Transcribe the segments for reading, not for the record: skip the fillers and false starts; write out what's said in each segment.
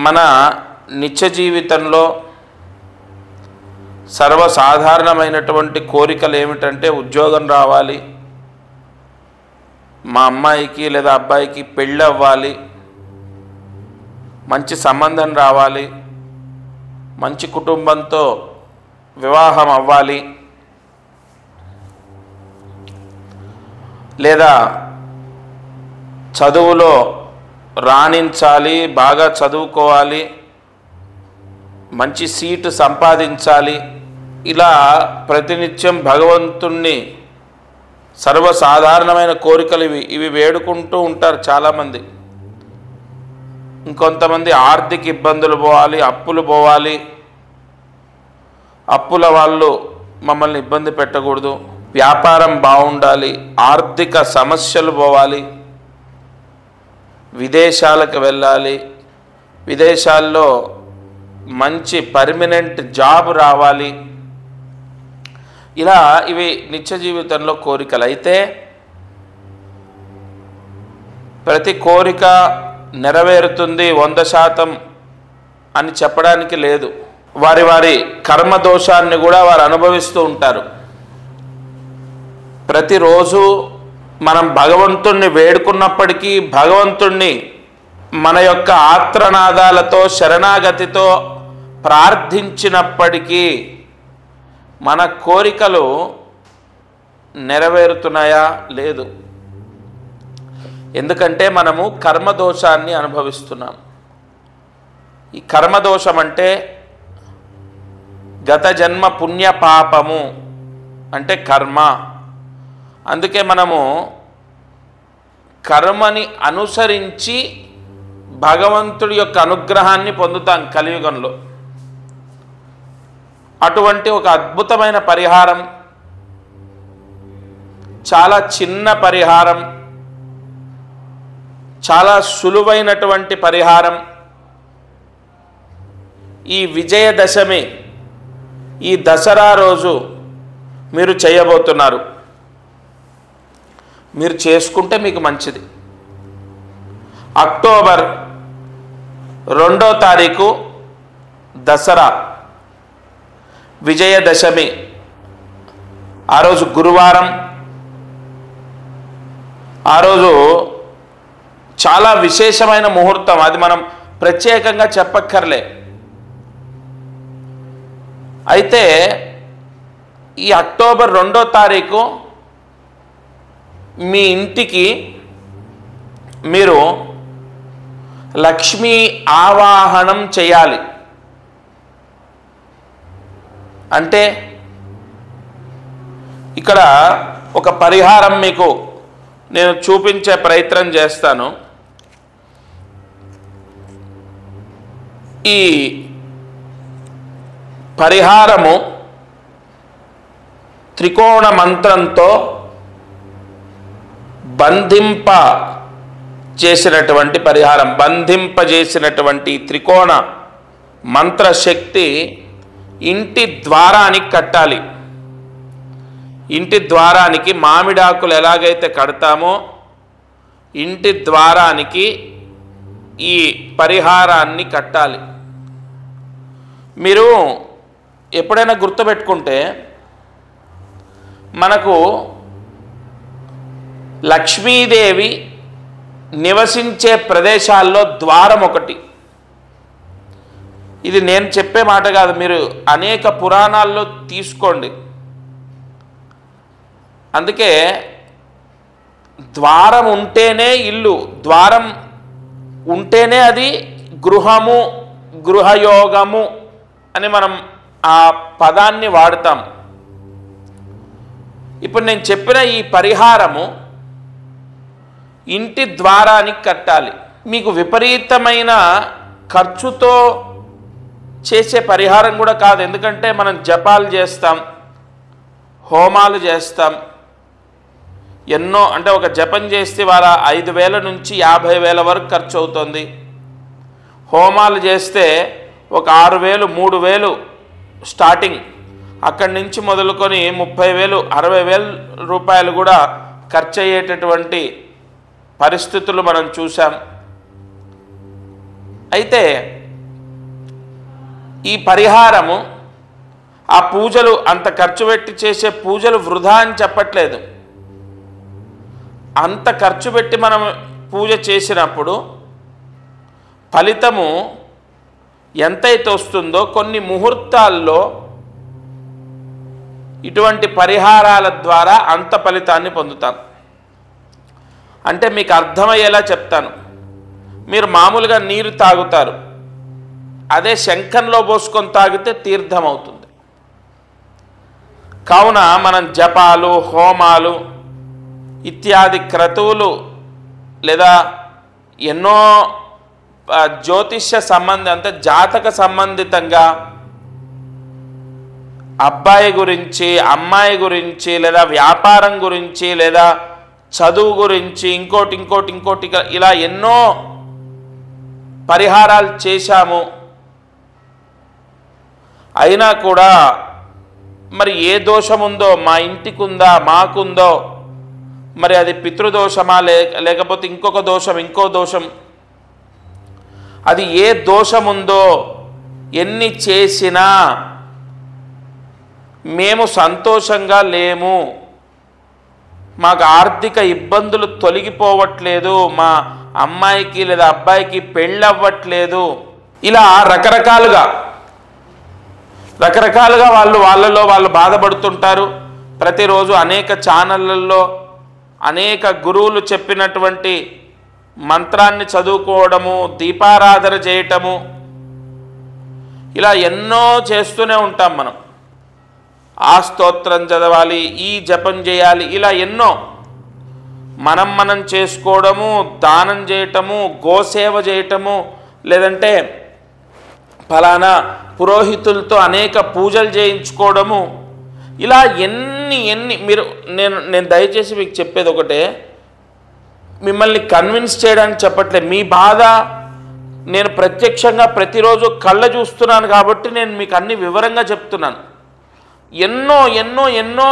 మన నిత్య జీవితంలో సర్వసాధారణమైనటువంటి కోరికలు ఏమిటంటే ఉద్యోగం రావాలి, మా అమ్మాయికి లేదా అబ్బాయికి పెళ్ళి అవ్వాలి, మంచి సంబంధం రావాలి, మంచి కుటుంబంతో వివాహం అవ్వాలి, లేదా చదువులో రాణించాలి, బాగా చదువుకోవాలి, మంచి సీటు సంపాదించాలి. ఇలా ప్రతినిత్యం భగవంతుణ్ణి సర్వసాధారణమైన కోరికలు ఇవి వేడుకుంటూ ఉంటారు చాలామంది. ఇంకొంతమంది ఆర్థిక ఇబ్బందులు పోవాలి, అప్పులు పోవాలి, అప్పుల వాళ్ళు మమ్మల్ని ఇబ్బంది పెట్టకూడదు, వ్యాపారం బాగుండాలి, ఆర్థిక సమస్యలు పోవాలి, విదేశాలకు వెళ్ళాలి, విదేశాల్లో మంచి పర్మనెంట్ జాబ్ రావాలి. ఇలా ఇవి నిత్య జీవితంలో కోరికలు. అయితే ప్రతి కోరిక నెరవేరుతుంది 100% అని చెప్పడానికి లేదు. వారి వారి కర్మదోషాన్ని కూడా వారు అనుభవిస్తూ ఉంటారు. ప్రతిరోజు మనం భగవంతుణ్ణి వేడుకున్నప్పటికీ, భగవంతుణ్ణి మన యొక్క ఆత్రనాదాలతో శరణాగతితో ప్రార్థించినప్పటికీ మన కోరికలు నెరవేరుతున్నాయా? లేదు. ఎందుకంటే మనము కర్మదోషాన్ని అనుభవిస్తున్నాం. ఈ కర్మదోషం అంటే గత జన్మ పుణ్య పాపము అంటే కర్మ. అందుకే మనము కర్మని అనుసరించి భగవంతుడి యొక్క అనుగ్రహాన్ని పొందుతాం కలియుగంలో. అటువంటి ఒక అద్భుతమైన పరిహారం, చాలా చిన్న పరిహారం, చాలా సులువైనటువంటి పరిహారం ఈ విజయదశమి, ఈ దసరా రోజు మీరు చేయబోతున్నారు. మీరు చేసుకుంటే మీకు మంచిది. అక్టోబర్ 2వ తారీఖు దసరా, విజయదశమి. ఆ రోజు గురువారం. ఆ రోజు చాలా విశేషమైన ముహూర్తం. అది మనం ప్రత్యేకంగా చెప్పక్కర్లే. అయితే ఈ అక్టోబర్ 2వ తారీఖు మీ ఇంటికి మీరు లక్ష్మీ ఆవాహనం చేయాలి. అంటే ఇక్కడ ఒక పరిహారం మీకు నేను చూపించే ప్రయత్నం చేస్తాను. ఈ పరిహారము త్రికోణ మంత్రంతో బంధింప చేసినటువంటి పరిహారం. బంధింపజేసినటువంటి త్రికోణ మంత్రశక్తి ఇంటి ద్వారానికి కట్టాలి. ఇంటి ద్వారానికి మామిడాకులు ఎలాగైతే కడతామో ఇంటి ద్వారానికి ఈ పరిహారాన్ని కట్టాలి. మీరు ఎప్పుడైనా గుర్తుపెట్టుకుంటే మనకు లక్ష్మీదేవి నివసించే ప్రదేశాల్లో ద్వారం ఒకటి. ఇది నేను చెప్పే మాట కాదు, మీరు అనేక పురాణాల్లో తీసుకోండి. అందుకే ద్వారం ఉంటేనే ఇల్లు, ద్వారం ఉంటేనే అది గృహము, గృహయోగము అని మనం ఆ పదాన్ని వాడతాం. ఇప్పుడు నేను చెప్పిన ఈ పరిహారము ఇంటి ద్వారానికి కట్టాలి. మీకు విపరీతమైన ఖర్చుతో చేసే పరిహారం కూడా కాదు. ఎందుకంటే మనం జపాలు చేస్తాం, హోమాలు చేస్తాం. ఎన్నో, అంటే ఒక జపం చేస్తే వాళ్ళ 5,000 నుంచి 50,000 వరకు ఖర్చు అవుతుంది. హోమాలు చేస్తే ఒక 6,000, 3,000 స్టార్టింగ్. అక్కడి నుంచి మొదలుకొని 30,000, 60,000 రూపాయలు కూడా ఖర్చు అయ్యేటటువంటి పరిస్థితులు మనం చూసాం. అయితే ఈ పరిహారము, ఆ పూజలు అంత ఖర్చు పెట్టి చేసే పూజలు వృధా అని చెప్పట్లేదు. అంత ఖర్చు పెట్టి మనం పూజ చేసినప్పుడు ఫలితము ఎంతైతే వస్తుందో కొన్ని ముహూర్తాల్లో ఇటువంటి పరిహారాల ద్వారా అంత ఫలితాన్ని పొందుతాం. అంటే మీకు అర్థమయ్యేలా చెప్తాను. మీరు మామూలుగా నీరు తాగుతారు, అదే శంఖంలో పోసుకొని తాగితే తీర్థం అవుతుంది. కావున మనం జపాలు, హోమాలు ఇత్యాది క్రతువులు లేదా ఎన్నో జ్యోతిష్య అంటే జాతక సంబంధితంగా అబ్బాయి గురించి, అమ్మాయి గురించి, లేదా వ్యాపారం గురించి, లేదా చదువు గురించి, ఇంకోటి ఇలా ఎన్నో పరిహారాలు చేశాము. అయినా కూడా మరి ఏ దోషం ఉందో, మా ఇంటికి ఉందా, మాకుందో, మరి అది పితృదోషమా లేకపోతే ఇంకో దోషం, అది ఏ దోషం ఉందో ఎన్ని చేసినా మేము సంతోషంగా లేము, మాకు ఆర్థిక ఇబ్బందులు తొలగిపోవట్లేదు, మా అమ్మాయికి లేదా అబ్బాయికి పెళ్ళవ్వట్లేదు, ఇలా రకరకాలుగా వాళ్ళు బాధపడుతుంటారు. ప్రతిరోజు అనేక ఛానళ్ళల్లో అనేక గురువులు చెప్పినటువంటి మంత్రాన్ని చదువుకోవడము, దీపారాధన చేయటము, ఇలా ఎన్నో చేస్తూనే ఉంటాం. మనం ఆ స్తోత్రం చదవాలి, ఈ జపం చేయాలి, ఇలా ఎన్నో మనం చేసుకోవడము, దానం చేయటము, గోసేవ చేయటము, లేదంటే ఫలానా పురోహితులతో అనేక పూజలు చేయించుకోవడము, ఇలా ఎన్ని నేను దయచేసి మీకు చెప్పేది ఒకటే, మిమ్మల్ని కన్విన్స్ చేయడానికి చెప్పట్లేదు. మీ బాధ నేను ప్రత్యక్షంగా ప్రతిరోజు కళ్ళ చూస్తున్నాను కాబట్టి నేను మీకు అన్ని వివరంగా చెప్తున్నాను. ఎన్నో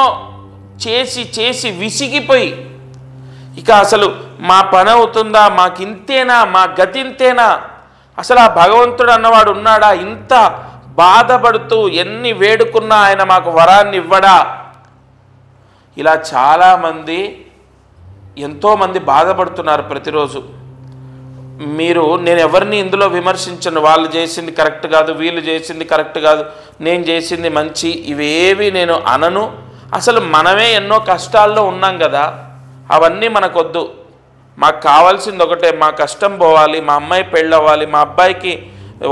చేసి విసిగిపోయి ఇక అసలు మా పని అవుతుందా, మాకింతేనా, మా గతింతేనా, అసలు ఆ భగవంతుడు అన్నవాడు ఉన్నాడా, ఇంత బాధపడుతూ ఎన్ని వేడుకున్నా ఆయన మాకు వరాన్ని ఇవ్వడా, ఇలా చాలామంది ఎంతోమంది బాధపడుతున్నారు ప్రతిరోజు. నేను ఎవరిని ఇందులో విమర్శించను, వాళ్ళు చేసింది కరెక్ట్ కాదు, వీళ్ళు చేసింది కరెక్ట్ కాదు, నేను చేసింది మంచి, ఇవేవి నేను అనను. అసలు మనమే ఎన్నో కష్టాల్లో ఉన్నాం కదా, అవన్నీ మనకొద్దు. మాకు కావాల్సింది ఒకటే, మా కష్టం పోవాలి, మా అమ్మాయి పెళ్ళవ్వాలి, మా అబ్బాయికి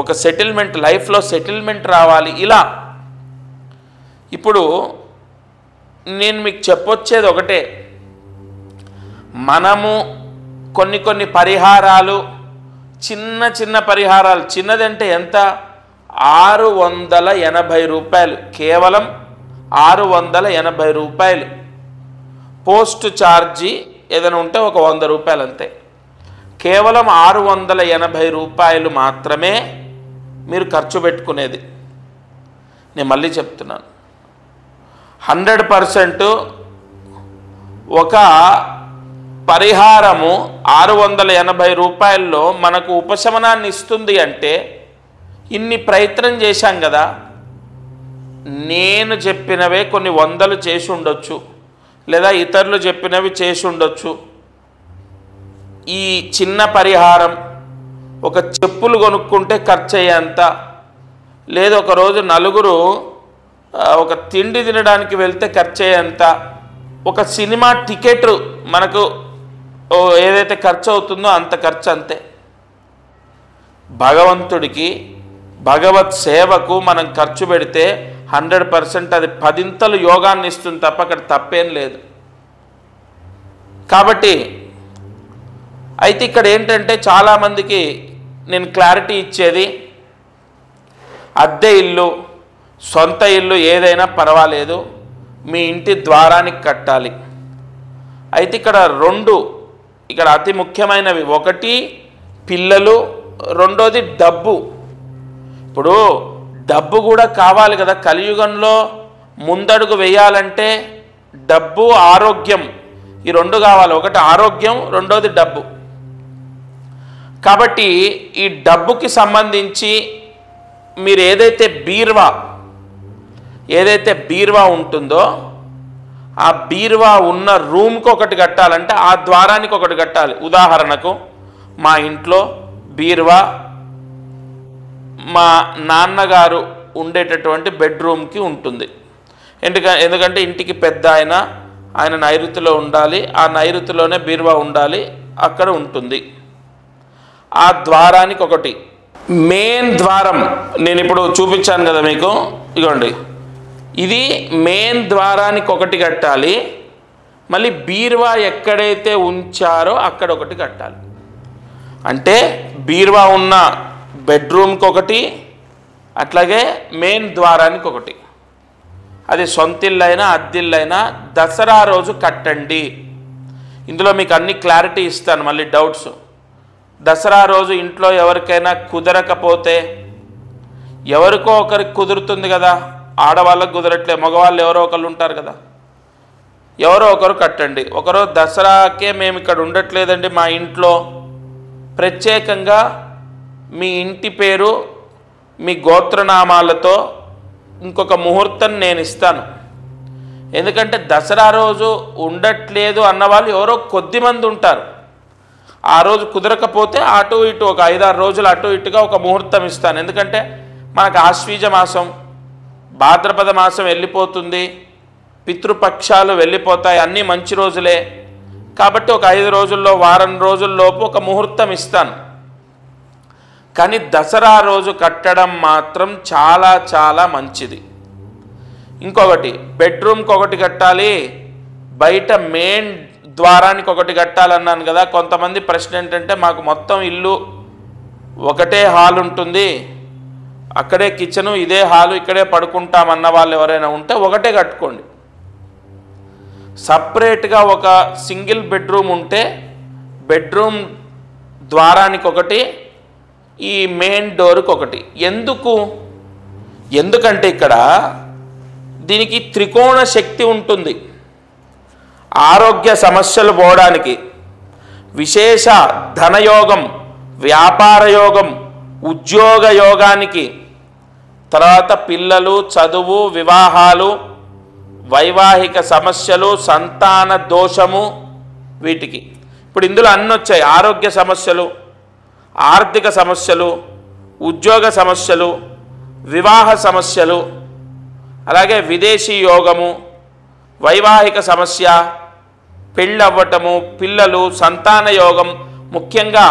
ఒక సెటిల్మెంట్, లైఫ్లో సెటిల్మెంట్ రావాలి. ఇలా ఇప్పుడు నేను మీకు చెప్పొచ్చేది ఒకటే, మనము కొన్ని పరిహారాలు, చిన్న పరిహారాలు, చిన్నదంటే ఎంత, 680 రూపాయలు, కేవలం 680 రూపాయలు. పోస్ట్ ఛార్జీ ఏదైనా ఉంటే ఒక 100 రూపాయలు అంతే. కేవలం 680 రూపాయలు మాత్రమే మీరు ఖర్చు పెట్టుకునేది. నేను మళ్ళీ చెప్తున్నాను, 100% ఒక పరిహారము 680 రూపాయల్లో మనకు ఉపశమనాన్ని ఇస్తుంది అంటే ఇన్ని ప్రయత్నం చేశాం కదా. నేను చెప్పినవే కొన్ని వందలు చేసి ఉండొచ్చు, లేదా ఇతరులు చెప్పినవి చేసి ఉండొచ్చు. ఈ చిన్న పరిహారం ఒక చెప్పులు కొనుక్కుంటే ఖర్చు అయ్యేంత, లేదు ఒకరోజు నలుగురు ఒక తిండి తినడానికి వెళ్తే ఖర్చు అయ్యేంత, ఒక సినిమా టికెట్ మనకు ఏదైతే ఖర్చు అవుతుందో అంత ఖర్చు అంతే. భగవంతుడికి, భగవత్ సేవకు మనం ఖర్చు పెడితే 100% అది 10ంతలు యోగాన్ని ఇస్తుంది తప్ప అక్కడ తప్పేం లేదు. కాబట్టి అయితే ఇక్కడ ఏంటంటే చాలామందికి నేను క్లారిటీ ఇచ్చేది, అద్దె ఇల్లు, సొంత ఇల్లు ఏదైనా పర్వాలేదు, మీ ఇంటి ద్వారానికి కట్టాలి. అయితే ఇక్కడ అతి ముఖ్యమైనవి, ఒకటి పిల్లలు, రెండోది డబ్బు. ఇప్పుడు డబ్బు కూడా కావాలి కదా. కలియుగంలో ముందడుగు వేయాలంటే డబ్బు, ఆరోగ్యం, ఈ రెండు కావాలి. ఒకటి ఆరోగ్యం, రెండోది డబ్బు. కాబట్టి ఈ డబ్బుకి సంబంధించి మీరు ఏదైతే బీరువా ఉంటుందో ఆ బీరువా ఉన్న రూమ్కి ఒకటి కట్టాలంటే ఆ ద్వారానికి ఒకటి కట్టాలి. ఉదాహరణకు మా ఇంట్లో బీరువా మా నాన్నగారు ఉండేటటువంటి బెడ్రూమ్కి ఉంటుంది. ఎందుకంటే ఇంటికి పెద్ద ఆయన నైరుతిలో ఉండాలి, ఆ నైరుతిలోనే బీరువా ఉండాలి, అక్కడ ఉంటుంది. ఆ ద్వారానికి ఒకటి. మెయిన్ ద్వారం నేను ఇప్పుడు చూపించాను కదా మీకు, ఇగోండి, ఇది మెయిన్ ద్వారానికి ఒకటి కట్టాలి. మళ్ళీ బీరువా ఎక్కడైతే ఉంచారో అక్కడ ఒకటి కట్టాలి. అంటే బీరువా ఉన్న బెడ్రూమ్కి ఒకటి, అట్లాగే మెయిన్ ద్వారానికి ఒకటి. అది సొంతిల్లైనా అద్దిల్లైనా దసరా రోజు కట్టండి. ఇందులో మీకు అన్ని క్లారిటీ ఇస్తాను, మళ్ళీ డౌట్స్. దసరా రోజు ఇంట్లో ఎవరికైనా కుదరకపోతే, ఎవరికో ఒకరికి కుదురుతుంది కదా, ఆడవాళ్ళకు కుదరట్లే, మగవాళ్ళు ఎవరో ఒకళ్ళు ఉంటారు కదా, ఎవరో ఒకరు కట్టండి. ఒకరు దసరాకే మేము ఇక్కడ ఉండట్లేదండి, మా ఇంట్లో ప్రత్యేకంగా మీ ఇంటి పేరు మీ గోత్రనామాలతో ఇంకొక ముహూర్తం నేను ఇస్తాను. ఎందుకంటే దసరా రోజు ఉండట్లేదు అన్నవాళ్ళు ఎవరో కొద్దిమంది ఉంటారు. ఆ రోజు కుదరకపోతే అటు ఇటు ఒక 5-6 రోజులు అటు ఇటుగా ఒక ముహూర్తం ఇస్తాను. ఎందుకంటే మనకు ఆశ్వీజ మాసం, భాద్రపద మాసం వెళ్ళిపోతుంది, పితృపక్షాలు వెళ్ళిపోతాయి, అన్నీ మంచి రోజులే. కాబట్టి ఒక 5 రోజుల్లో, వారం రోజుల్లోపు ఒక ముహూర్తం ఇస్తాను. కానీ దసరా రోజు కట్టడం మాత్రం చాలా చాలా మంచిది. ఇంకొకటి, బెడ్రూమ్కి ఒకటి కట్టాలి, బయట మెయిన్ ద్వారానికి ఒకటి కట్టాలన్నాను కదా. కొంతమంది ప్రశ్న ఏంటంటే, మాకు మొత్తం ఇల్లు ఒకటే హాల్ ఉంటుంది, అక్కడే కిచెను, ఇదే హాలు, ఇక్కడే పడుకుంటామన్న వాళ్ళు ఎవరైనా ఉంటే ఒకటే కట్టుకోండి. సపరేట్గా ఒక సింగిల్ బెడ్రూమ్ ఉంటే బెడ్రూమ్ ద్వారానికి ఒకటి, ఈ మెయిన్ డోర్కి ఒకటి. ఎందుకంటే ఇక్కడ దీనికి త్రికోణ శక్తి ఉంటుంది. ఆరోగ్య సమస్యలు పోవడానికి, విశేష ధనయోగం, వ్యాపార యోగం, ఉద్యోగ యోగానికి, తర్వాత పిల్లలు, చదువు, వివాహాలు, వైవాహిక సమస్యలు, సంతాన దోషము, వీటికి ఇప్పుడు ఇందులో అన్నీ వచ్చాయి. ఆరోగ్య సమస్యలు, ఆర్థిక సమస్యలు, ఉద్యోగ సమస్యలు, వివాహ సమస్యలు, అలాగే విదేశీ యోగము, వైవాహిక సమస్య, పెళ్ళవ్వటము, పిల్లలు, సంతాన యోగం, ముఖ్యంగా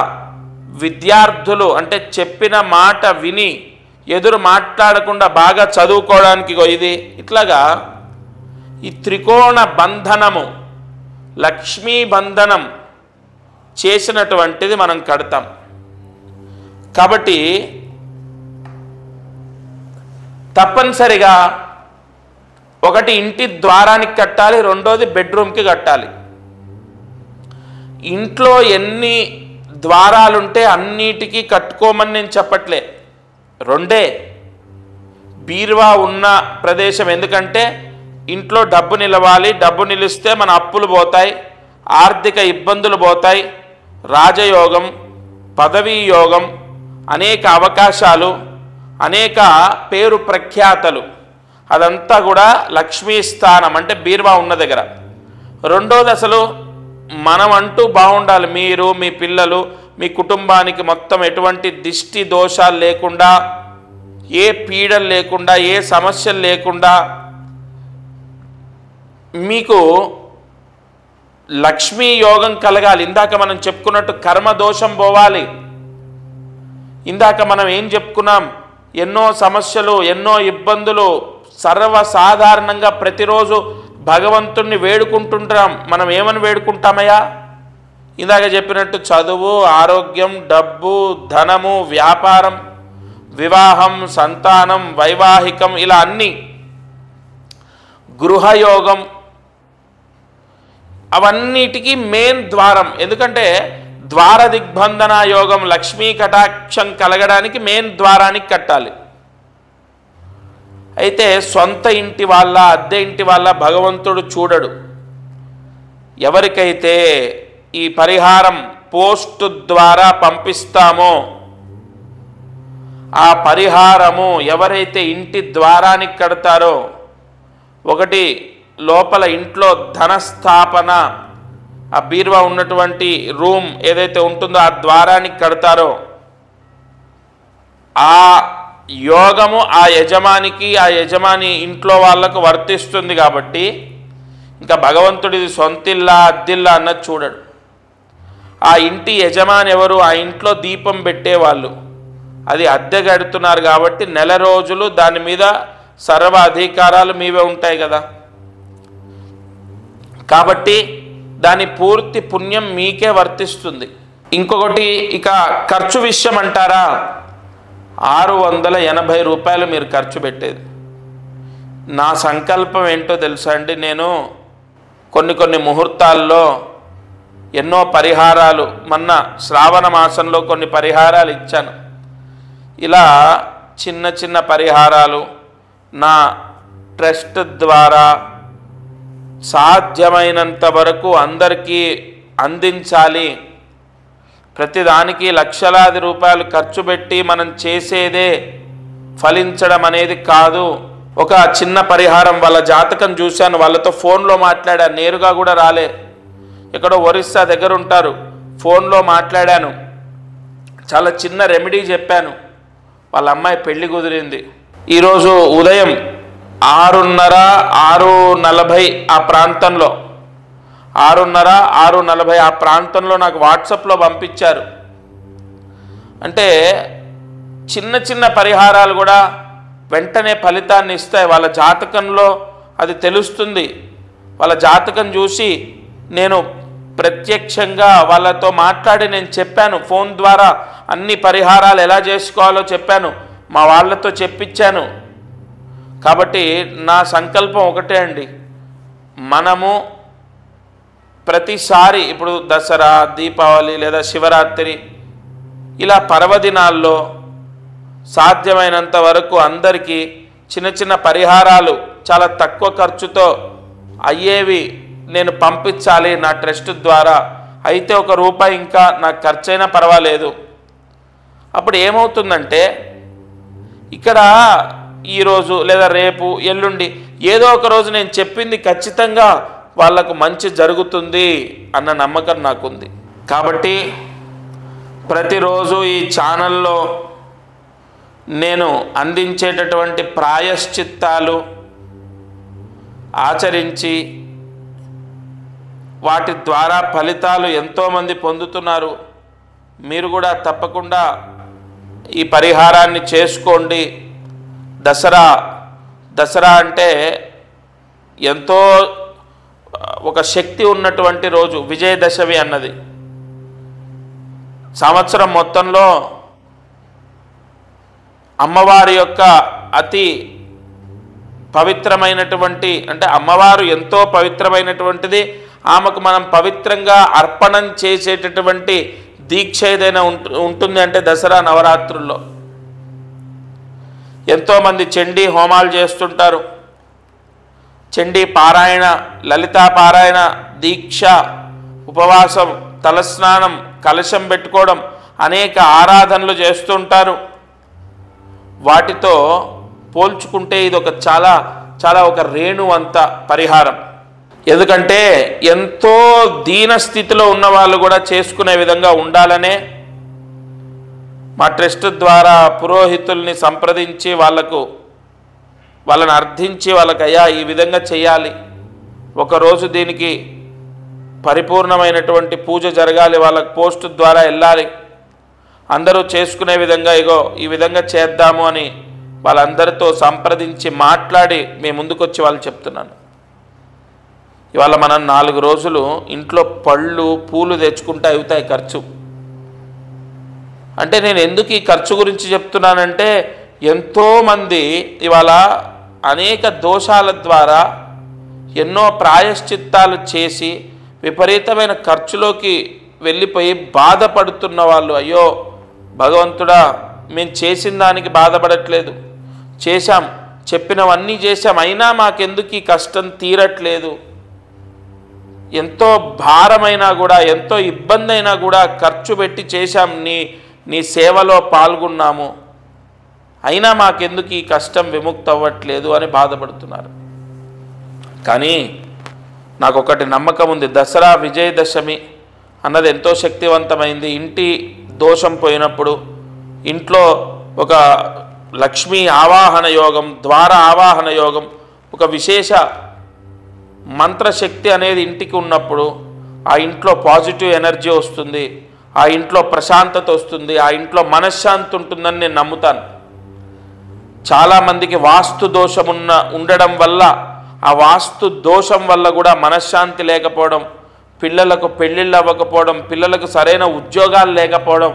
విద్యార్థులు అంటే చెప్పిన మాట విని ఎదురు మాట్లాడకుండా బాగా చదువుకోవడానికి ఇది. ఇట్లాగా ఈ త్రికోణ బంధనము, లక్ష్మీ బంధనం చేసినటువంటిది మనం కడతాం. కాబట్టి తప్పనిసరిగా ఒకటి ఇంటి ద్వారానికి కట్టాలి, రెండోది బెడ్రూమ్కి కట్టాలి. ఇంట్లో ఎన్ని ద్వారాలుంటే అన్నిటికీ కట్టుకోమని నేను చెప్పట్లే, రెండే. బీరువా ఉన్న ప్రదేశం, ఎందుకంటే ఇంట్లో డబ్బు నిలవాలి, డబ్బు నిలిస్తే మన అప్పులు పోతాయి, ఆర్థిక ఇబ్బందులు పోతాయి, రాజయోగం, పదవీ యోగం, అనేక అవకాశాలు, అనేక పేరు ప్రఖ్యాతలు, అదంతా కూడా లక్ష్మీ స్థానం అంటే బీరువా ఉన్న దగ్గర. రెండోది, అసలు మనం అంటూ బాగుండాలి, మీరు, మీ పిల్లలు, మీ కుటుంబానికి మొత్తం ఎటువంటి దిష్టి దోషాలు లేకుండా, ఏ పీడలు లేకుండా, ఏ సమస్యలు లేకుండా మీకు లక్ష్మీ యోగం కలగాలి. ఇందాక మనం చెప్పుకున్నట్టు కర్మ దోషం పోవాలి. ఇందాక మనం ఏం చెప్పుకున్నాం, ఎన్నో సమస్యలు, ఎన్నో ఇబ్బందులు, సర్వసాధారణంగా ప్రతిరోజు భగవంతుణ్ణి వేడుకుంటుంటాం. మనం ఏమని వేడుకుంటామయ్యా? ఇందాక చెప్పినట్టు చదువు, ఆరోగ్యం, డబ్బు, ధనము, వ్యాపారం, వివాహం, సంతానం, వైవాహికం, ఇలా అన్నీ, గృహయోగం, అవన్నిటికీ మెయిన్ ద్వారం. ఎందుకంటే ద్వార దిగ్బంధన యోగం, లక్ష్మీ కటాక్షం కలగడానికి మెయిన్ ద్వారానికి కట్టాలి. అయితే సొంత ఇంటి వాళ్ళ, అద్దె ఇంటి వాళ్ళ భగవంతుడు చూడడు. ఎవరికైతే ఈ పరిహారం పోస్ట్ ద్వారా పంపిస్తామో ఆ పరిహారము ఎవరైతే ఇంటి ద్వారానికి కడతారో, ఒకటి లోపల ఇంట్లో ధనస్థాపన, ఆ బీరువా ఉన్నటువంటి రూమ్ ఏదైతే ఉంటుందో ఆ ద్వారానికి కడతారో, ఆ యోగము ఆ యజమానికి, ఆ యజమాని ఇంట్లో వాళ్ళకు వర్తిస్తుంది. కాబట్టి ఇంకా భగవంతుడిది సొంతిల్లా అద్దిల్లా అన్నది చూడడు. ఆ ఇంటి యజమాని ఎవరు? ఆ ఇంట్లో దీపం పెట్టేవాళ్ళు. అది అద్దె గడుతున్నారు కాబట్టి నెల రోజులు దాని మీద సర్వ అధికారాలు మీవే ఉంటాయి కదా. కాబట్టి దాని పూర్తి పుణ్యం మీకే వర్తిస్తుంది. ఇంకొకటి, ఇక ఖర్చు విషయం అంటారా, 680 రూపాయలు మీరు ఖర్చు పెట్టేది. నా సంకల్పం ఏంటో తెలుసా అండి, నేను కొన్ని ముహూర్తాల్లో ఎన్నో పరిహారాలు, మొన్న శ్రావణ మాసంలో కొన్ని పరిహారాలు ఇచ్చాను. ఇలా చిన్న పరిహారాలు నా ట్రస్ట్ ద్వారా సాధ్యమైనంత వరకు అందరికీ అందించాలి. ప్రతిదానికి లక్షలాది రూపాయలు ఖర్చు పెట్టి మనం చేసేదే ఫలించడం అనేది కాదు. ఒక చిన్న పరిహారం, వాళ్ళ జాతకం చూశాను, వాళ్ళతో ఫోన్లో మాట్లాడాను, నేరుగా కూడా రాలే, ఎక్కడో ఒరిస్సా దగ్గర ఉంటారు, ఫోన్లో మాట్లాడాను, చాలా చిన్న రెమెడీ చెప్పాను. వాళ్ళ అమ్మాయి పెళ్లి కుదిరింది. ఈరోజు ఉదయం 6:30, 6:40 ఆ ప్రాంతంలో, 6:30, 6:40 ఆ ప్రాంతంలో నాకు వాట్సాప్లో పంపించారు. అంటే చిన్న పరిహారాలు కూడా వెంటనే ఫలితాన్ని ఇస్తాయి. వాళ్ళ జాతకంలో అది తెలుస్తుంది. వాళ్ళ జాతకం చూసి నేను ప్రత్యక్షంగా వాళ్ళతో మాట్లాడి నేను చెప్పాను, ఫోన్ ద్వారా అన్ని పరిహారాలు ఎలా చేసుకోవాలో చెప్పాను, మా వాళ్ళతో చెప్పించాను. కాబట్టి నా సంకల్పం ఒకటే అండి, మనము ప్రతిసారి ఇప్పుడు దసరా, దీపావళి లేదా శివరాత్రి ఇలా పర్వదినాల్లో సాధ్యమైనంత వరకు అందరికీ చిన్న పరిహారాలు చాలా తక్కువ ఖర్చుతో అయ్యేవి నేను పంపించాలి నా ట్రస్ట్ ద్వారా. అయితే ₹1 ఇంకా నాకు ఖర్చైనా పర్వాలేదు. అప్పుడు ఏమవుతుందంటే, ఇక్కడ ఈరోజు లేదా రేపు, ఎల్లుండి ఏదో ఒక రోజు నేను చెప్పింది ఖచ్చితంగా వాళ్లకు మంచి జరుగుతుంది అన్న నమ్మకం నాకుంది. కాబట్టి ప్రతిరోజు ఈ ఛానల్లో నేను అందించేటటువంటి ప్రాయశ్చిత్తాలు ఆచరించి వాటి ద్వారా ఫలితాలు ఎంతోమంది పొందుతున్నారు. మీరు కూడా తప్పకుండా ఈ పరిహారాన్ని చేసుకోండి. దసరా అంటే ఎంతో ఒక శక్తి ఉన్నటువంటి రోజు, విజయదశమి అన్నది. సంవత్సరం మొత్తంలో అమ్మవారి యొక్క అతి పవిత్రమైనటువంటి, అంటే అమ్మవారు ఎంతో పవిత్రమైనటువంటిది, ఆమెకు మనం పవిత్రంగా అర్పణం చేసేటటువంటి దీక్ష ఏదైనా ఉంటుంది అంటే దసరా నవరాత్రుల్లో. ఎంతోమంది చండీ హోమాలు చేస్తుంటారు, చండీ పారాయణ, లలితా పారాయణ, దీక్ష, ఉపవాసం, తలస్నానం, కలశం పెట్టుకోవడం, అనేక ఆరాధనలు చేస్తుంటారు. వాటితో పోల్చుకుంటే ఇది ఒక చాలా ఒక రేణువంత పరిహారం. ఎందుకంటే ఎంతో దీన స్థితిలో ఉన్న వాళ్ళు కూడా చేసుకునే విధంగా ఉండాలనే మా ట్రస్ట్ ద్వారా పురోహితుల్ని సంప్రదించి వాళ్ళని అర్థించి అయ్యా ఈ విధంగా చేయాలి, ఒకరోజు దీనికి పరిపూర్ణమైనటువంటి పూజ జరగాలి, వాళ్ళకు పోస్ట్ ద్వారా వెళ్ళాలి, అందరూ చేసుకునే విధంగా ఈ విధంగా చేద్దాము అని వాళ్ళందరితో సంప్రదించి మాట్లాడి మేము ముందుకొచ్చి వాళ్ళు చెప్తున్నాను. ఇవాళ మనం 4 రోజులు ఇంట్లో పళ్ళు పూలు తెచ్చుకుంటే అవుతాయి ఖర్చు. అంటే నేను ఎందుకు ఈ ఖర్చు గురించి చెప్తున్నానంటే, ఎంతోమంది ఇవాళ అనేక దోషాల ద్వారా ఎన్నో ప్రాయశ్చిత్తాలు చేసి విపరీతమైన ఖర్చులోకి వెళ్ళిపోయి బాధపడుతున్న వాళ్ళు, అయ్యో భగవంతుడా మేము చేసిన దానికి బాధపడట్లేదు, చేశాం, చెప్పినవన్నీ చేశాం, అయినా మాకెందుకు ఈ కష్టం తీరట్లేదు, ఎంతో భారమైనా కూడా ఎంతో ఇబ్బంది అయినా కూడా ఖర్చు పెట్టి చేశాం, నీ సేవలో పాల్గొన్నాము, అయినా మాకెందుకు ఈ కష్టం విముక్తి అవ్వట్లేదు అని బాధపడుతున్నారు. కానీ నాకు ఒకటి నమ్మకం ఉంది, దసరా విజయదశమి అన్నది ఎంతో శక్తివంతమైంది. ఇంటి దోషం పోయినప్పుడు ఇంట్లో ఒక లక్ష్మీ ఆవాహన యోగం, ద్వార ఆవాహన యోగం, ఒక విశేష మంత్రశక్తి అనేది ఇంటికి ఉన్నప్పుడు ఆ ఇంట్లో పాజిటివ్ ఎనర్జీ వస్తుంది, ఆ ఇంట్లో ప్రశాంతత వస్తుంది, ఆ ఇంట్లో మనశ్శాంతి ఉంటుందని నేను నమ్ముతాను. చాలామందికి వాస్తు దోషం ఉండడం వల్ల, ఆ వాస్తు దోషం వల్ల కూడా మనశ్శాంతి లేకపోవడం, పిల్లలకు పెళ్ళిళ్ళు అవ్వకపోవడం, పిల్లలకు సరైన ఉద్యోగాలు లేకపోవడం,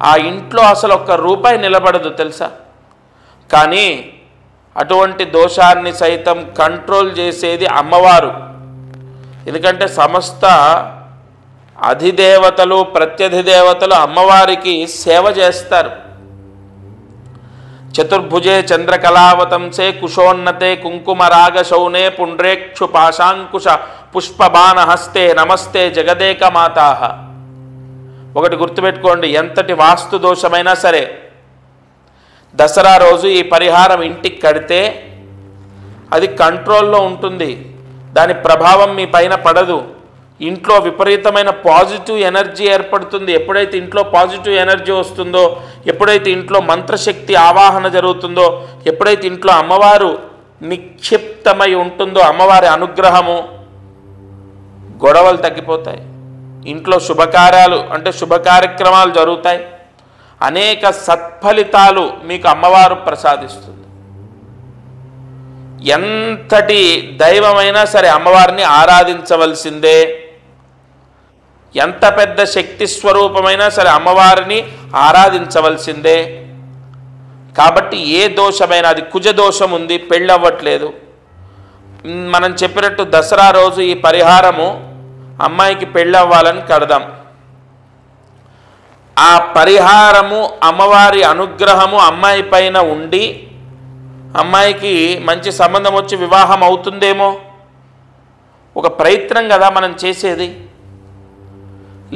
ఆ ఇంట్లో అసలు ఒక్క రూపాయి నిలబడదు తెలుసా. కానీ అటువంటి దోషాన్ని సైతం కంట్రోల్ చేసేది అమ్మవారు. ఎందుకంటే సమస్త అధిదేవతలు ప్రత్యధిదేవతలు అమ్మవారికి సేవ చేస్తారు. చతుర్భుజే చంద్రకళావతంసే కుశోన్నతే కుంకుమరాగశౌనే పుండ్రేక్షు పాశాంకుశ పుష్పబాణహస్తే నమస్తే జగదేకమాతాః. ఒకటి గుర్తుపెట్టుకోండి, ఎంతటి వాస్తు దోషమైనా సరే దసరా రోజు ఈ పరిహారం ఇంటికి కడితే అది కంట్రోల్లో ఉంటుంది, దాని ప్రభావం మీ పైన పడదు. ఇంట్లో విపరీతమైన పాజిటివ్ ఎనర్జీ ఏర్పడుతుంది. ఎప్పుడైతే ఇంట్లో పాజిటివ్ ఎనర్జీ వస్తుందో, ఎప్పుడైతే ఇంట్లో మంత్రశక్తి ఆవాహన జరుగుతుందో, ఎప్పుడైతే ఇంట్లో అమ్మవారు నిక్షిప్తమై ఉంటుందో, అమ్మవారి అనుగ్రహము, గొడవలు తగ్గిపోతాయి. ఇంట్లో శుభకార్యాలు అంటే శుభ కార్యక్రమాలు జరుగుతాయి. అనేక సత్ఫలితాలు మీకు అమ్మవారు ప్రసాదిస్తుంది. ఎంతటి దైవమైనా సరే అమ్మవారిని ఆరాధించవలసిందే. ఎంత పెద్ద శక్తి స్వరూపమైనా సరే అమ్మవారిని ఆరాధించవలసిందే. కాబట్టి ఏ దోషమైనా, అది కుజ దోషం ఉంది, పెళ్ళవ్వట్లేదు, మనం చెప్పినట్టు దసరా రోజు ఈ పరిహారము అమ్మాయికి పెళ్ళవ్వాలని కడదాం. ఆ పరిహారము అమ్మవారి అనుగ్రహము అమ్మాయి పైన ఉండి అమ్మాయికి మంచి సంబంధం వచ్చి వివాహం అవుతుందేమో, ఒక ప్రయత్నం కదా మనం చేసేది.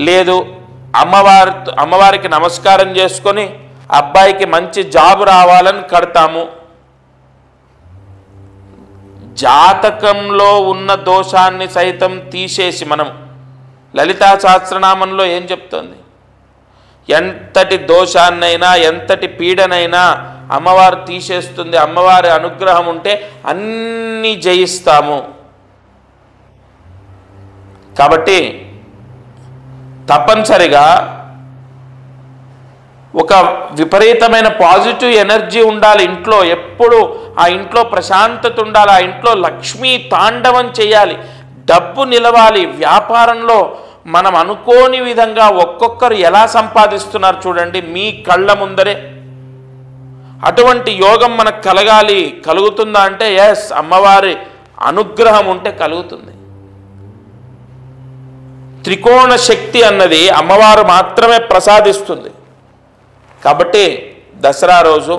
లేదు అమ్మవారికి నమస్కారం చేసుకొని అబ్బాయికి మంచి జాబ్ రావాలని కడతాము. జాతకంలో ఉన్న దోషాన్ని సైతం తీసేసి, మనం లలితా సహస్రనామంలో ఏం చెప్తుంది, ఎంతటి దోషాన్నైనా ఎంతటి పీడనైనా అమ్మవారు తీసేస్తుంది. అమ్మవారి అనుగ్రహం ఉంటే అన్నీ జయిస్తాము. కాబట్టి తప్పనిసరిగా ఒక విపరీతమైన పాజిటివ్ ఎనర్జీ ఉండాలి ఇంట్లో. ఎప్పుడు ఆ ఇంట్లో ప్రశాంతత ఉండాలి, ఆ ఇంట్లో లక్ష్మీ తాండవం చేయాలి, డబ్బు నిలవాలి. వ్యాపారంలో మనం అనుకోని విధంగా ఒక్కొక్కరు ఎలా సంపాదిస్తున్నారు చూడండి మీ కళ్ళ ముందరే. అటువంటి యోగం మనకు కలగాలి. కలుగుతుందా అంటే ఎస్, అమ్మవారి అనుగ్రహం ఉంటే కలుగుతుంది. త్రికోణ శక్తి అన్నది అమ్మవారు మాత్రమే ప్రసాదిస్తుంది. కాబట్టి దసరా రోజు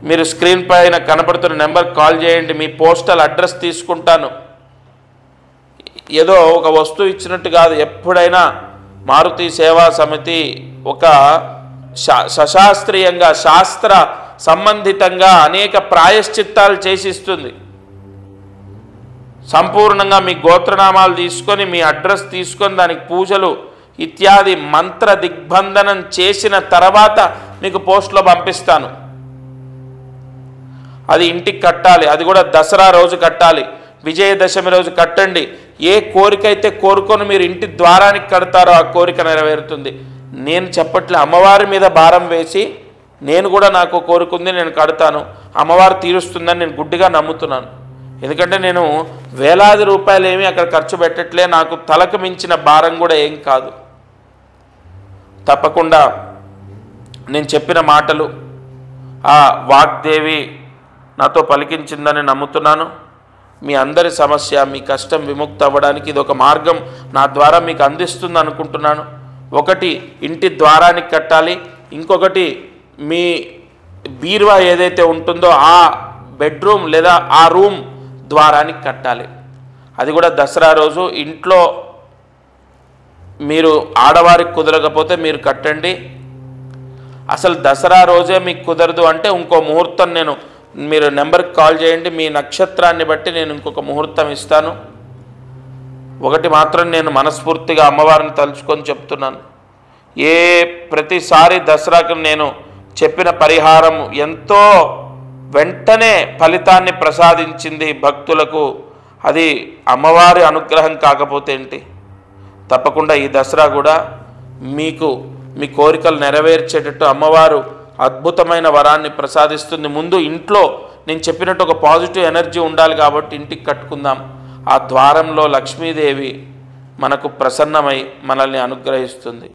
మీరు స్క్రీన్ పైన కనపడుతున్న నెంబర్కి కాల్ చేయండి. మీ పోస్టల్ అడ్రస్ తీసుకుంటాను. ఏదో ఒక వస్తువు ఇచ్చినట్టు కాదు. ఎప్పుడైనా మారుతి సేవా సమితి ఒక సశాస్త్రీయంగా శాస్త్ర సంబంధితంగా అనేక ప్రాయశ్చిత్తాలు చేసిస్తుంది. సంపూర్ణంగా మీ గోత్రనామాలు తీసుకొని, మీ అడ్రస్ తీసుకొని, దానికి పూజలు ఇత్యాది మంత్ర దిగ్బంధనం చేసిన తర్వాత మీకు పోస్ట్లో పంపిస్తాను. అది ఇంటికి కట్టాలి. అది కూడా దసరా రోజు కట్టాలి, విజయదశమి రోజు కట్టండి. ఏ కోరిక అయితే కోరుకొని మీరు ఇంటి ద్వారానికి కడతారో ఆ కోరిక నెరవేరుతుంది. నేను చెప్పట్లే, అమ్మవారి మీద భారం వేసి నేను కూడా నాకు కోరుకుంది నేను కడతాను, అమ్మవారు తీరుస్తుందని నేను గుడ్డిగా నమ్ముతున్నాను. ఎందుకంటే నేను వేలాది రూపాయలు ఏమీ అక్కడ ఖర్చు పెట్టట్లే, నాకు తలకు మించిన భారం కూడా ఏం కాదు. తప్పకుండా నేను చెప్పిన మాటలు ఆ వాగ్దేవి నాతో పలికించిందని నమ్ముతున్నాను. మీ అందరి సమస్య, మీ కష్టం విముక్తి అవ్వడానికి ఇది ఒక మార్గం నా ద్వారా మీకు అందిస్తుంది అనుకుంటున్నాను. ఒకటి ఇంటి ద్వారానికి కట్టాలి, ఇంకొకటి మీ బీరువా ఏదైతే ఉంటుందో ఆ బెడ్రూమ్ లేదా ఆ రూమ్ ద్వారానికి కట్టాలి. అది కూడా దసరా రోజు ఇంట్లో మీరు ఆడవారికి కుదరకపోతే మీరు కట్టండి. అసలు దసరా రోజే మీకు కుదరదు అంటే ఇంకో ముహూర్తం నేను, మీరు నెంబర్కి కాల్ చేయండి, మీ నక్షత్రాన్ని బట్టి నేను ఇంకొక ముహూర్తం ఇస్తాను. ఒకటి మాత్రం నేను మనస్ఫూర్తిగా అమ్మవారిని తలుచుకొని చెప్తున్నాను, ప్రతిసారి దసరాకు నేను చెప్పిన పరిహారం ఎంతో వెంటనే ఫలితాన్ని ప్రసాదించింది భక్తులకు. అది అమ్మవారి అనుగ్రహం కాకపోతే ఏంటి? తప్పకుండా ఈ దసరా కూడా మీకు మీ కోరికలు నెరవేర్చేటట్టు అమ్మవారు అద్భుతమైన వరాన్ని ప్రసాదిస్తుంది. ముందు ఇంట్లో నేను చెప్పినట్టు ఒక పాజిటివ్ ఎనర్జీ ఉండాలి కాబట్టి ఇంటికి కట్టుకుందాం. ఆ ద్వారంలో లక్ష్మీదేవి మనకు ప్రసన్నమై మనల్ని అనుగ్రహిస్తుంది.